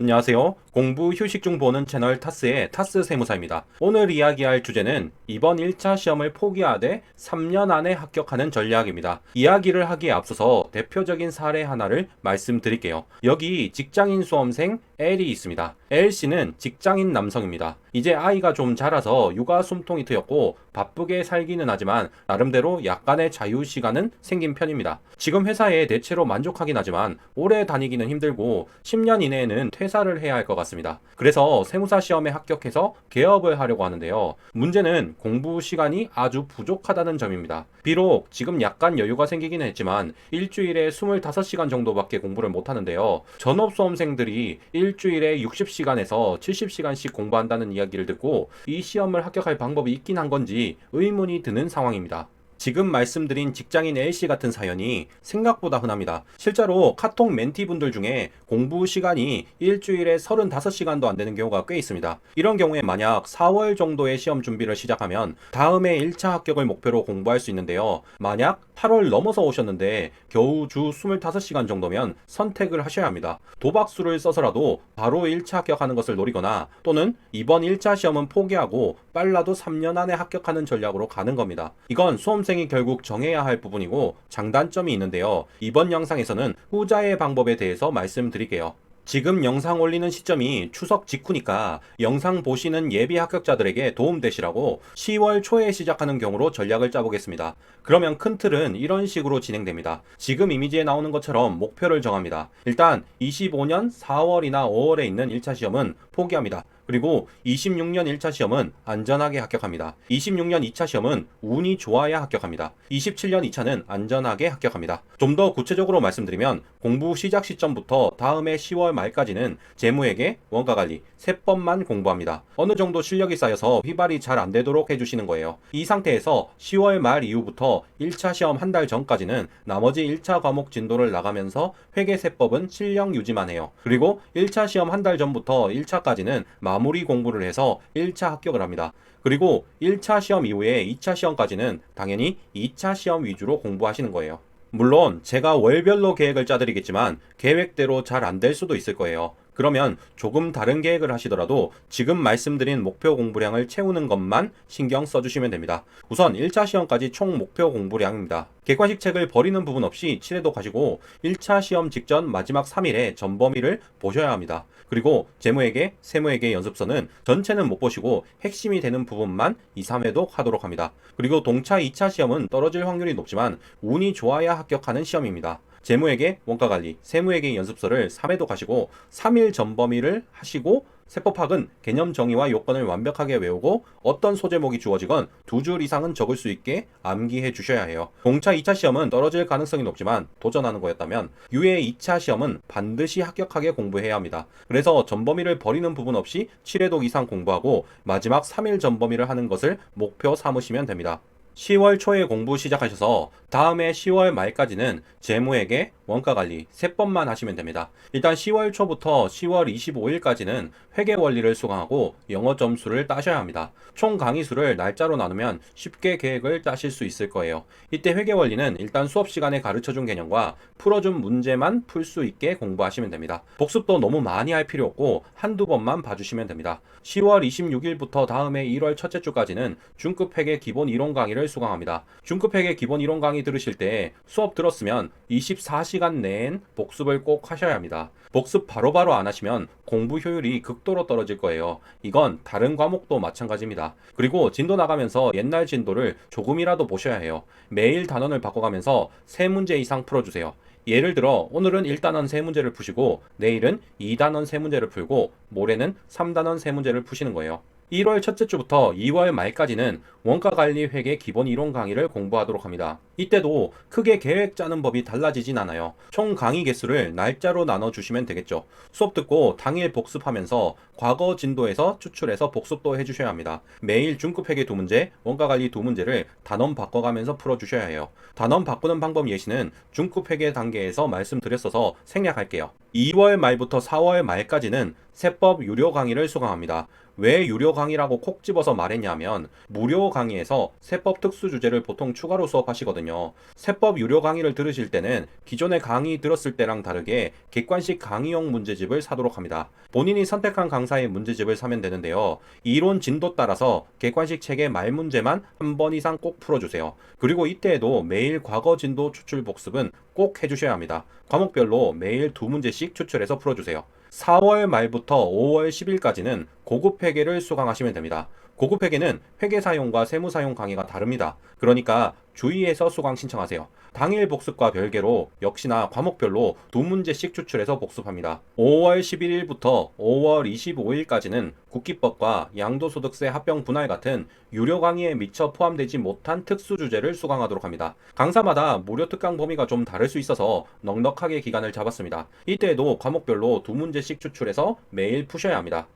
안녕하세요. 공부 휴식 중 보는 채널 타스의 타스 세무사입니다. 오늘 이야기할 주제는 이번 1차 시험을 포기하되 3년 안에 합격하는 전략입니다. 이야기를 하기에 앞서서 대표적인 사례 하나를 말씀드릴게요. 여기 직장인 수험생 L이 있습니다. L씨는 직장인 남성입니다. 이제 아이가 좀 자라서 육아 숨통이 트였고 바쁘게 살기는 하지만 나름대로 약간의 자유 시간은 생긴 편입니다. 지금 회사에 대체로 만족하긴 하지만 오래 다니기는 힘들고 10년 이내에는 퇴사를 해야 할 것 같습니다. 그래서 세무사 시험에 합격해서 개업을 하려고 하는데요. 문제는 공부 시간이 아주 부족하다는 점입니다. 비록 지금 약간 여유가 생기긴 했지만 일주일에 25시간 정도밖에 공부를 못 하는데요. 전업 수험생들이 일주일에 60시간에서 70시간씩 공부한다는 이야기를 듣고 이 시험을 합격할 방법이 있긴 한 건지 의문이 드는 상황입니다. 지금 말씀드린 직장인 L씨 같은 사연이 생각보다 흔합니다. 실제로 카톡 멘티분들 중에 공부 시간이 일주일에 35시간도 안 되는 경우가 꽤 있습니다. 이런 경우에 만약 4월 정도에 시험 준비를 시작하면 다음에 1차 합격을 목표로 공부할 수 있는데요. 만약 8월 넘어서 오셨는데 겨우 주 25시간 정도면 선택을 하셔야 합니다. 도박수를 써서라도 바로 1차 합격하는 것을 노리거나 또는 이번 1차 시험은 포기하고 빨라도 3년 안에 합격하는 전략으로 가는 겁니다. 이건 수험생이 결국 정해야 할 부분이고 장단점이 있는데요. 이번 영상에서는 후자의 방법에 대해서 말씀드릴게요. 지금 영상 올리는 시점이 추석 직후니까 영상 보시는 예비 합격자들에게 도움되시라고 10월 초에 시작하는 경우로 전략을 짜보겠습니다. 그러면 큰 틀은 이런 식으로 진행됩니다. 지금 이미지에 나오는 것처럼 목표를 정합니다. 일단 25년 4월이나 5월에 있는 1차 시험은 포기합니다. 그리고 26년 1차 시험은 안전하게 합격합니다. 26년 2차 시험은 운이 좋아야 합격합니다. 27년 2차는 안전하게 합격합니다. 좀 더 구체적으로 말씀드리면 공부 시작 시점부터 다음해 10월 말까지는 재무회계, 원가관리, 세법만 공부합니다. 어느 정도 실력이 쌓여서 휘발이 잘 안 되도록 해주시는 거예요. 이 상태에서 10월 말 이후부터 1차 시험 한 달 전까지는 나머지 1차 과목 진도를 나가면서 회계세법은 실력 유지만 해요. 그리고 1차 시험 한 달 전부터 1차까지는 마무리 공부를 해서 1차 합격을 합니다. 그리고 1차 시험 이후에 2차 시험까지는 당연히 2차 시험 위주로 공부하시는 거예요. 물론 제가 월별로 계획을 짜드리겠지만 계획대로 잘 안 될 수도 있을 거예요. 그러면 조금 다른 계획을 하시더라도 지금 말씀드린 목표 공부량을 채우는 것만 신경 써주시면 됩니다. 우선 1차 시험까지 총 목표 공부량입니다. 객관식 책을 버리는 부분 없이 칠해도 가시고 1차 시험 직전 마지막 3일에 전범위를 보셔야 합니다. 그리고 재무회계, 세무회계 연습서는 전체는 못 보시고 핵심이 되는 부분만 2, 3회독 하도록 합니다. 그리고 동차 2차 시험은 떨어질 확률이 높지만 운이 좋아야 합격하는 시험입니다. 재무회계, 원가관리, 세무회계 연습서를 3회독 하시고 3일 전범위를 하시고 세법학은 개념 정의와 요건을 완벽하게 외우고 어떤 소제목이 주어지건 2줄 이상은 적을 수 있게 암기해 주셔야 해요. 공차 2차 시험은 떨어질 가능성이 높지만 도전하는 거였다면 유예 2차 시험은 반드시 합격하게 공부해야 합니다. 그래서 전범위를 버리는 부분 없이 7회독 이상 공부하고 마지막 3일 전범위를 하는 것을 목표 삼으시면 됩니다. 10월 초에 공부 시작하셔서 다음해 10월 말까지는 재무회계, 원가관리, 세법만 하시면 됩니다. 일단 10월 초부터 10월 25일까지는 회계 원리를 수강하고 영어 점수를 따셔야 합니다. 총 강의 수를 날짜로 나누면 쉽게 계획을 짜실 수 있을 거예요. 이때 회계 원리는 일단 수업 시간에 가르쳐준 개념과 풀어준 문제만 풀 수 있게 공부하시면 됩니다. 복습도 너무 많이 할 필요 없고 한두 번만 봐주시면 됩니다. 10월 26일부터 다음해 1월 첫째 주까지는 중급 회계 기본 이론 강의를 수강합니다. 중급 회계 기본 이론 강의 들으실 때 수업 들었으면 24시간 내엔 복습을 꼭 하셔야 합니다. 복습 바로바로 안 하시면 공부 효율이 극도로 떨어질 거예요. 이건 다른 과목도 마찬가지입니다. 그리고 진도 나가면서 옛날 진도를 조금이라도 보셔야 해요. 매일 단원을 바꿔가면서 3문제 이상 풀어주세요. 예를 들어 오늘은 1단원 3문제를 푸시고 내일은 2단원 3문제를 풀고 모레는 3단원 3문제를 푸시는 거예요. 1월 첫째 주부터 2월 말까지는 원가관리 회계 기본 이론 강의를 공부하도록 합니다. 이때도 크게 계획 짜는 법이 달라지진 않아요. 총 강의 개수를 날짜로 나눠주시면 되겠죠. 수업 듣고 당일 복습하면서 과거 진도에서 추출해서 복습도 해주셔야 합니다. 매일 중급 회계 2문제, 원가관리 2문제를 단원 바꿔가면서 풀어주셔야 해요. 단원 바꾸는 방법 예시는 중급 회계 단계에서 말씀드렸어서 생략할게요. 2월 말부터 4월 말까지는 세법 유료 강의를 수강합니다. 왜 유료 강의라고 콕 집어서 말했냐면 무료 강의에서 세법 특수 주제를 보통 추가로 수업하시거든요. 있거든요. 세법 유료 강의를 들으실 때는 기존의 강의 들었을 때랑 다르게 객관식 강의용 문제집을 사도록 합니다. 본인이 선택한 강사의 문제집을 사면 되는데요. 이론 진도 따라서 객관식 책의 말 문제만 한 번 이상 꼭 풀어주세요. 그리고 이때에도 매일 과거 진도 추출 복습은 꼭 해주셔야 합니다. 과목별로 매일 2문제씩 추출해서 풀어주세요. 4월 말부터 5월 10일까지는 고급 회계를 수강하시면 됩니다. 고급 회계는 회계 사용과 세무 사용 강의가 다릅니다. 그러니까 주의해서 수강 신청하세요. 당일 복습과 별개로 역시나 과목별로 2문제씩 추출해서 복습합니다. 5월 11일부터 5월 25일까지는 국기법과 양도소득세 합병 분할 같은 유료 강의에 미처 포함되지 못한 특수 주제를 수강하도록 합니다. 강사마다 무료 특강 범위가 좀 다를 수 있어서 넉넉하게 기간을 잡았습니다. 이때에도 과목별로 2문제씩 추출해서 매일 푸셔야 합니다.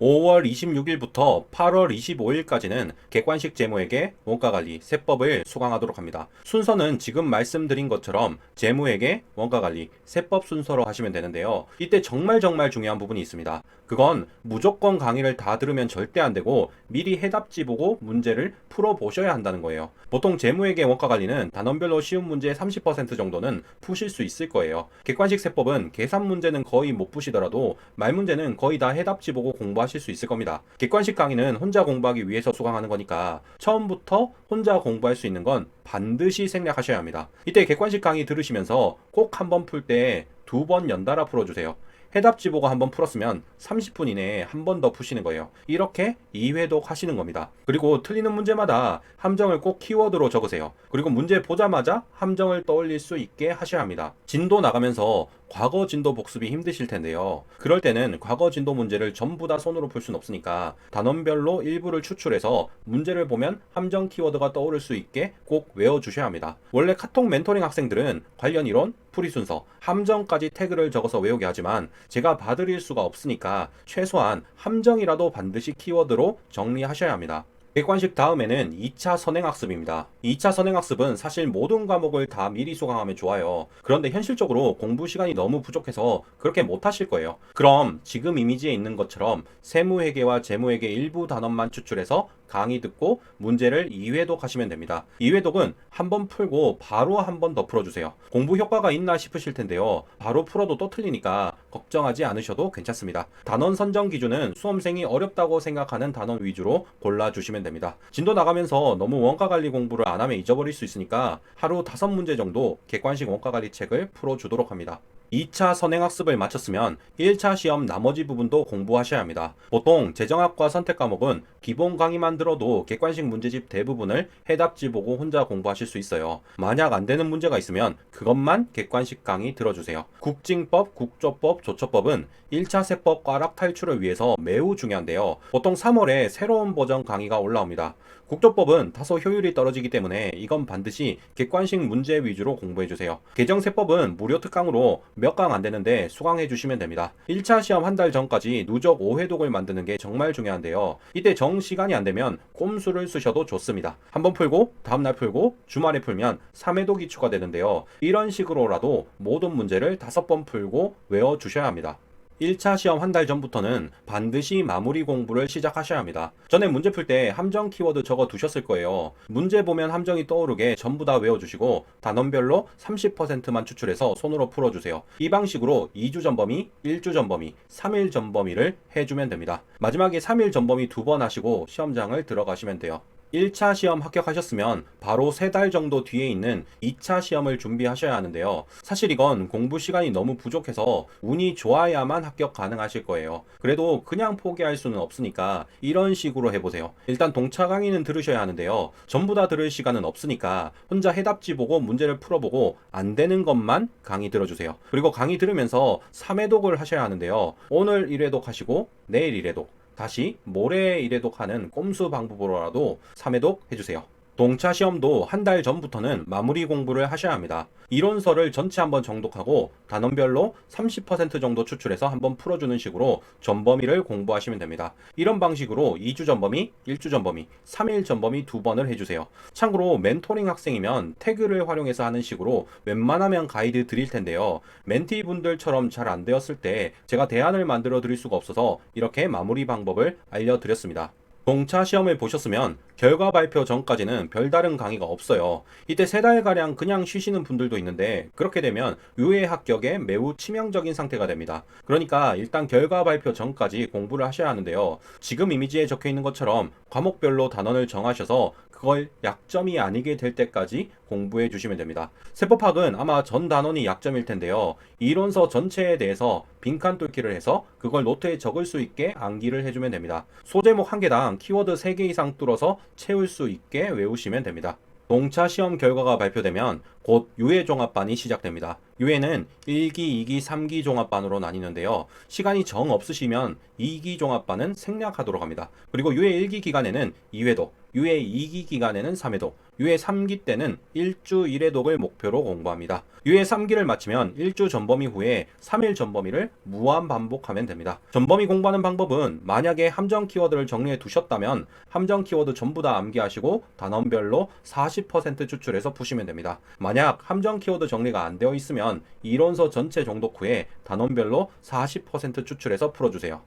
5월 26일부터 8월 25일까지는 객관식 재무회계, 원가관리, 세법을 수강하도록 합니다. 순서는 지금 말씀드린 것처럼 재무회계, 원가관리, 세법 순서로 하시면 되는데요. 이때 정말 중요한 부분이 있습니다. 그건 무조건 강의를 다 들으면 절대 안 되고 미리 해답지 보고 문제를 풀어보셔야 한다는 거예요. 보통 재무회계, 원가관리는 단원별로 쉬운 문제 30% 정도는 푸실 수 있을 거예요. 객관식 세법은 계산 문제는 거의 못 푸시더라도 말 문제는 거의 다 해답지 보고 공부하실 수 있을 겁니다. 객관식 강의는 혼자 공부하기 위해서 수강하는 거니까 처음부터 혼자 공부할 수 있는 건 반드시 생략하셔야 합니다. 이때 객관식 강의 들으시면서 꼭 한번 풀 때 2번 연달아 풀어주세요. 해답지 보고 한번 풀었으면 30분 이내에 한 번 더 푸시는 거예요. 이렇게 2회독 하시는 겁니다. 그리고 틀리는 문제마다 함정을 꼭 키워드로 적으세요. 그리고 문제 보자마자 함정을 떠올릴 수 있게 하셔야 합니다. 진도 나가면서 과거 진도 복습이 힘드실 텐데요. 그럴 때는 과거 진도 문제를 전부 다 손으로 풀 수는 없으니까 단원별로 일부를 추출해서 문제를 보면 함정 키워드가 떠오를 수 있게 꼭 외워주셔야 합니다. 원래 카톡 멘토링 학생들은 관련 이론, 풀이 순서, 함정까지 태그를 적어서 외우게 하지만 제가 봐드릴 수가 없으니까 최소한 함정이라도 반드시 키워드로 정리하셔야 합니다. 객관식 다음에는 2차 선행학습입니다. 2차 선행학습은 사실 모든 과목을 다 미리 수강하면 좋아요. 그런데 현실적으로 공부 시간이 너무 부족해서 그렇게 못하실 거예요. 그럼 지금 이미지에 있는 것처럼 세무회계와 재무회계 일부 단원만 추출해서 강의 듣고 문제를 2회독 하시면 됩니다. 2회독은 한 번 풀고 바로 한 번 더 풀어주세요. 공부 효과가 있나 싶으실 텐데요. 바로 풀어도 또 틀리니까 걱정하지 않으셔도 괜찮습니다. 단원 선정 기준은 수험생이 어렵다고 생각하는 단원 위주로 골라주시면 됩니다. 진도 나가면서 너무 원가관리 공부를 안 하면 잊어버릴 수 있으니까 하루 5문제 정도 객관식 원가관리 책을 풀어주도록 합니다. 2차 선행학습을 마쳤으면 1차 시험 나머지 부분도 공부하셔야 합니다. 보통 재정학과 선택 과목은 기본 강의만 들어도 객관식 문제집 대부분을 해답지 보고 혼자 공부하실 수 있어요. 만약 안 되는 문제가 있으면 그것만 객관식 강의 들어주세요. 국징법, 국조법, 조처법은 1차 세법 꽈락 탈출을 위해서 매우 중요한데요. 보통 3월에 새로운 버전 강의가 올라옵니다. 국조법은 다소 효율이 떨어지기 때문에 이건 반드시 객관식 문제 위주로 공부해주세요. 개정세법은 무료 특강으로 몇 강 안 되는데 수강해 주시면 됩니다. 1차 시험 한 달 전까지 누적 5회독을 만드는 게 정말 중요한데요. 이때 정 시간이 안 되면 꼼수를 쓰셔도 좋습니다. 한번 풀고 다음날 풀고 주말에 풀면 3회독이 추가되는데요. 이런 식으로라도 모든 문제를 5번 풀고 외워주셔야 합니다. 1차 시험 한 달 전부터는 반드시 마무리 공부를 시작하셔야 합니다. 전에 문제 풀 때 함정 키워드 적어 두셨을 거예요. 문제 보면 함정이 떠오르게 전부 다 외워주시고 단원별로 30%만 추출해서 손으로 풀어주세요. 이 방식으로 2주 전범위, 1주 전범위, 3일 전범위를 해주면 됩니다. 마지막에 3일 전범위 2번 하시고 시험장을 들어가시면 돼요. 1차 시험 합격하셨으면 바로 3달 정도 뒤에 있는 2차 시험을 준비하셔야 하는데요. 사실 이건 공부 시간이 너무 부족해서 운이 좋아야만 합격 가능하실 거예요. 그래도 그냥 포기할 수는 없으니까 이런 식으로 해보세요. 일단 동차 강의는 들으셔야 하는데요. 전부 다 들을 시간은 없으니까 혼자 해답지 보고 문제를 풀어보고 안 되는 것만 강의 들어주세요. 그리고 강의 들으면서 3회독을 하셔야 하는데요. 오늘 1회독 하시고 내일 1회독, 다시 모레 1회독 하는 꼼수 방법으로라도 3회독 해주세요. 동차 시험도 한 달 전부터는 마무리 공부를 하셔야 합니다. 이론서를 전체 한번 정독하고 단원별로 30% 정도 추출해서 한번 풀어주는 식으로 전범위를 공부하시면 됩니다. 이런 방식으로 2주 전범위, 1주 전범위, 3일 전범위 2번을 해주세요. 참고로 멘토링 학생이면 태그를 활용해서 하는 식으로 웬만하면 가이드 드릴 텐데요. 멘티 분들처럼 잘 안 되었을 때 제가 대안을 만들어 드릴 수가 없어서 이렇게 마무리 방법을 알려드렸습니다. 동차 시험을 보셨으면 결과 발표 전까지는 별다른 강의가 없어요. 이때 3달가량 그냥 쉬시는 분들도 있는데 그렇게 되면 유예 합격에 매우 치명적인 상태가 됩니다. 그러니까 일단 결과 발표 전까지 공부를 하셔야 하는데요. 지금 이미지에 적혀 있는 것처럼 과목별로 단원을 정하셔서 그걸 약점이 아니게 될 때까지 공부해 주시면 됩니다. 세법학은 아마 전 단원이 약점일 텐데요. 이론서 전체에 대해서 빈칸 뚫기를 해서 그걸 노트에 적을 수 있게 암기를 해주면 됩니다. 소제목 한 개당 키워드 3개 이상 뚫어서 채울 수 있게 외우시면 됩니다. 동차 시험 결과가 발표되면 곧 유해 종합반이 시작됩니다. 유해는 1기, 2기, 3기 종합반으로 나뉘는데요. 시간이 정 없으시면 2기 종합반은 생략하도록 합니다. 그리고 유해 1기 기간에는 2회독, 유해 2기 기간에는 3회독, 유해 3기 때는 1주 1회독을 목표로 공부합니다. 유해 3기를 마치면 1주 전범위 후에 3일 전범위를 무한 반복하면 됩니다. 전범위 공부하는 방법은 만약에 함정 키워드를 정리해 두셨다면 함정 키워드 전부 다 암기하시고 단원별로 40% 추출해서 푸시면 됩니다. 만약 함정 키워드 정리가 안 되어 있으면 이론서 전체 정독 후에 단원별로 40% 추출해서 풀어주세요.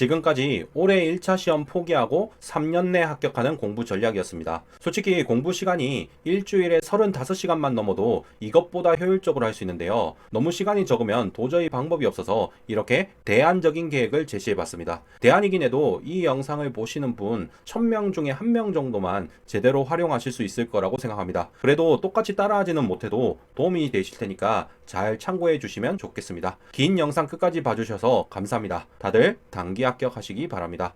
지금까지 올해 1차 시험 포기하고 3년 내 합격하는 공부 전략이었습니다. 솔직히 공부 시간이 일주일에 35시간만 넘어도 이것보다 효율적으로 할 수 있는데요. 너무 시간이 적으면 도저히 방법이 없어서 이렇게 대안적인 계획을 제시해 봤습니다. 대안이긴 해도 이 영상을 보시는 분 1000명 중에 1명 정도만 제대로 활용하실 수 있을 거라고 생각합니다. 그래도 똑같이 따라하지는 못해도 도움이 되실 테니까 잘 참고해 주시면 좋겠습니다. 긴 영상 끝까지 봐주셔서 감사합니다. 다들 단기 합격하시기 바랍니다.